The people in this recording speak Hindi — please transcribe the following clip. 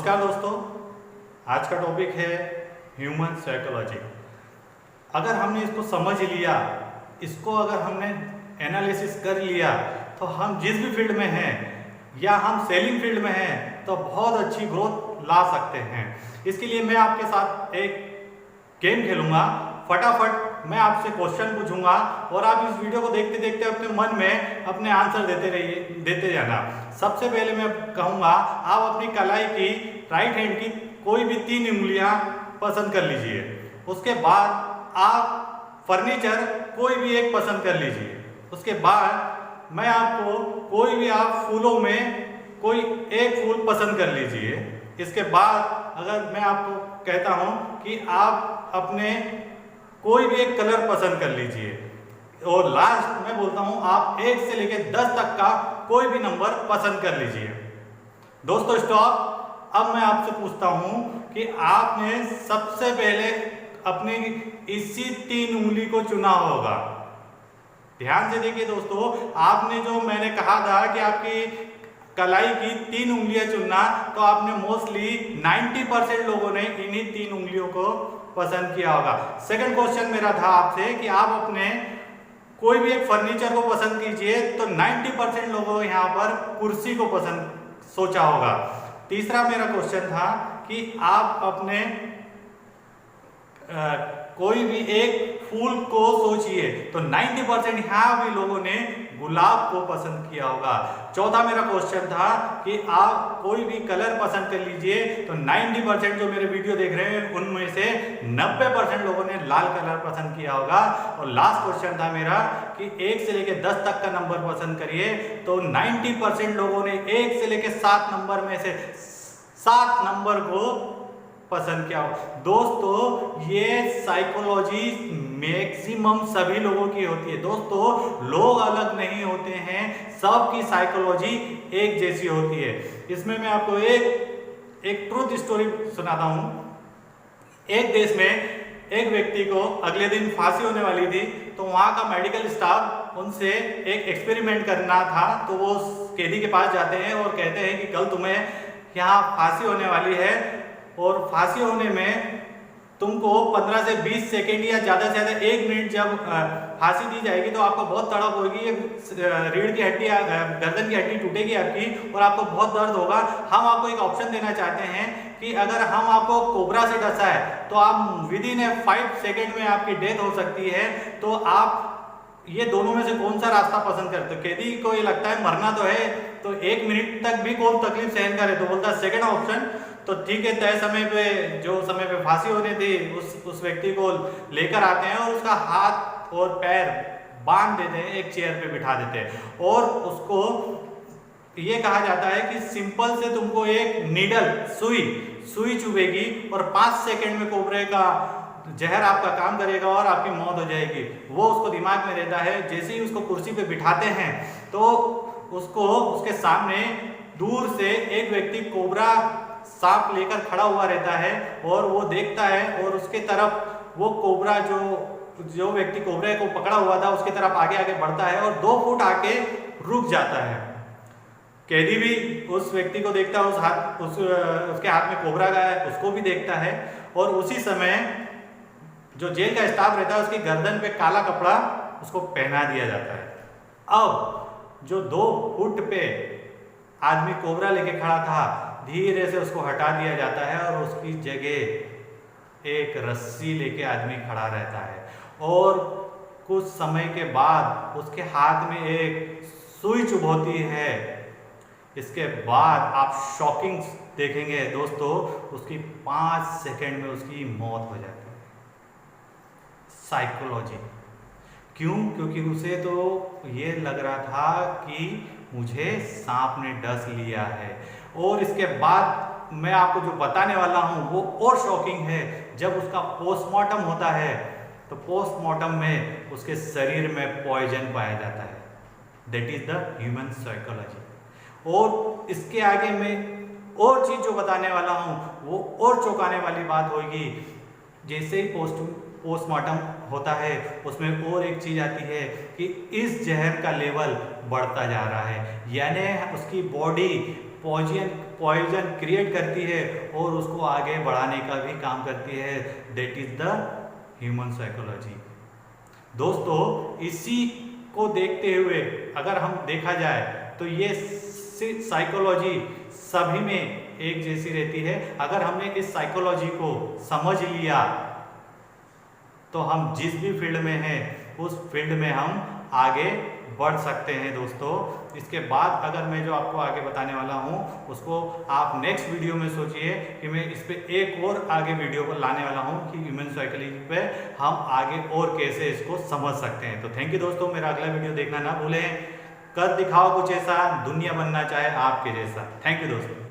नमस्कार दोस्तों, आज का टॉपिक है ह्यूमन साइकोलॉजी। अगर हमने इसको समझ लिया, इसको अगर हमने एनालिसिस कर लिया तो हम जिस भी फील्ड में हैं या हम सेलिंग फील्ड में हैं तो बहुत अच्छी ग्रोथ ला सकते हैं। इसके लिए मैं आपके साथ एक गेम खेलूंगा। फटाफट मैं आपसे क्वेश्चन पूछूंगा और आप इस वीडियो को देखते देखते अपने मन में अपने आंसर देते जाना। सबसे पहले मैं कहूंगा आप अपनी कलाई की राइट हैंड की कोई भी 3 उंगलियां पसंद कर लीजिए। उसके बाद आप फर्नीचर कोई भी एक पसंद कर लीजिए। उसके बाद मैं आपको कोई भी आप फूलों में कोई एक फूल पसंद कर लीजिए। इसके बाद अगर मैं आपको कहता हूं कि आप अपने कोई भी एक कलर पसंद कर लीजिए और लास्ट मैं बोलता हूं आप 1 से लेकर 10 तक का कोई भी नंबर पसंद कर लीजिए। दोस्तों स्टॉप। अब मैं आपसे पूछता हूं कि आपने सबसे पहले अपनी इसी 3 उंगली को चुना होगा। ध्यान से देखिए दोस्तों, आपने जो मैंने कहा था कि आपकी कलाई की 3 उंगलियां चुनना, तो आपने मोस्टली 90% लोगों ने इन्हीं 3 उंगलियों को पसंद किया होगा। सेकंड क्वेश्चन मेरा था आपसे कि आप अपने कोई भी एक फर्नीचर को पसंद कीजिए, तो 90% लोगों ने यहाँ पर कुर्सी को पसंद सोचा होगा। तीसरा मेरा क्वेश्चन था कि आप अपने कोई भी एक फूल को सोचिए, तो 90% यहाँ भी लोगों ने गुलाब को पसंद किया होगा। चौथा मेरा क्वेश्चन था कि आप कोई भी कलर पसंद कर लीजिए, तो 90% जो मेरे वीडियो देख रहे हैं उनमें से 90% लोगों ने लाल कलर पसंद किया होगा। और लास्ट क्वेश्चन था मेरा कि 1 से लेकर 10 तक का नंबर पसंद करिए, तो 90% लोगों ने 1 से लेकर 7 नंबर में से 7 नंबर को पसंद किया हो। दोस्तों ये साइकोलॉजी मैक्सिमम सभी लोगों की होती है। दोस्तों लोग अलग नहीं होते हैं, सबकी साइकोलॉजी एक जैसी होती है। इसमें मैं आपको एक ट्रूथ स्टोरी सुनाता हूं। एक देश में एक व्यक्ति को अगले दिन फांसी होने वाली थी, तो वहां का मेडिकल स्टाफ उनसे एक एक्सपेरिमेंट करना था। तो वो कैदी के पास जाते हैं और कहते हैं कि कल तुम्हें यहाँ फांसी होने वाली है और फांसी होने में तुमको 15 से 20 सेकेंड या ज़्यादा से ज़्यादा 1 मिनट जब फांसी दी जाएगी तो आपको बहुत तड़प होगी, रीढ़ की हड्डी गर्दन की हड्डी टूटेगी आपकी और आपको बहुत दर्द होगा। हम आपको एक ऑप्शन देना चाहते हैं कि अगर हम आपको कोबरा से डसा है तो आप विदिन 5 सेकेंड में आपकी डेथ हो सकती है। तो आप ये दोनों में से कौन सा रास्ता पसंद करते हो? कैदी को ये लगता है मरना तो है, तो 1 मिनट तक भी कौन तकलीफ सहन करे, तो बोलता है सेकेंड ऑप्शन। तो ठीक है, तय समय पे जो समय पे फांसी होनी थी उस व्यक्ति को लेकर आते हैं और उसका हाथ और पैर बांध देते हैं, एक चेयर पे बिठा देते हैं और उसको ये कहा जाता है कि सिंपल से तुमको एक नीडल सुई चुभेगी और 5 सेकेंड में कोबरे का जहर आपका काम करेगा और आपकी मौत हो जाएगी। वो उसको दिमाग में रहता है। जैसे ही उसको कुर्सी पे बिठाते हैं तो उसके सामने दूर से एक व्यक्ति कोबरा सांप लेकर खड़ा हुआ रहता है और वो देखता है और उसके तरफ वो कोबरा जो व्यक्ति कोबरे को पकड़ा हुआ था उसकी तरफ आगे आगे बढ़ता है और 2 फुट आके रुक जाता है। कैदी भी उस व्यक्ति को देखता है, उसके हाथ में कोबरा का है, उसको भी देखता है और उसी समय जो जेल का स्टाफ रहता है उसकी गर्दन पे काला कपड़ा उसको पहना दिया जाता है। अब जो 2 फुट पे आदमी कोबरा लेके खड़ा था धीरे से उसको हटा दिया जाता है और उसकी जगह एक रस्सी लेके आदमी खड़ा रहता है और कुछ समय के बाद उसके हाथ में एक सुई चुभोती है। इसके बाद आप शॉकिंग देखेंगे दोस्तों, उसकी 5 सेकेंड में उसकी मौत हो जाती है। साइकोलॉजी क्यों? क्योंकि उसे तो ये लग रहा था कि मुझे सांप ने डस लिया है। और इसके बाद मैं आपको जो बताने वाला हूं वो और शॉकिंग है। जब उसका पोस्टमार्टम होता है तो पोस्टमार्टम में उसके शरीर में पॉइजन पाया जाता है। That is the human psychology. और इसके आगे मैं और चीज जो बताने वाला हूं वो और चौंकाने वाली बात होगी। जैसे ही पोस्टमार्टम होता है उसमें और एक चीज आती है कि इस जहर का लेवल बढ़ता जा रहा है, यानी उसकी बॉडी पॉइजन क्रिएट करती है और उसको आगे बढ़ाने का भी काम करती है। That is the human psychology. दोस्तों इसी को देखते हुए अगर हम देखा जाए तो ये साइकोलॉजी सभी में एक जैसी रहती है। अगर हमने इस साइकोलॉजी को समझ लिया तो हम जिस भी फील्ड में हैं उस फील्ड में हम आगे बढ़ सकते हैं। दोस्तों इसके बाद अगर मैं जो आपको आगे बताने वाला हूं उसको आप नेक्स्ट वीडियो में सोचिए कि मैं इस पे एक और आगे वीडियो को लाने वाला हूं कि ह्यूमन साइकोलॉजी पे हम आगे और कैसे इसको समझ सकते हैं। तो थैंक यू दोस्तों, मेरा अगला वीडियो देखना ना भूलें। कर दिखाओ कुछ ऐसा, दुनिया बनना चाहे आपके जैसा। थैंक यू दोस्तों।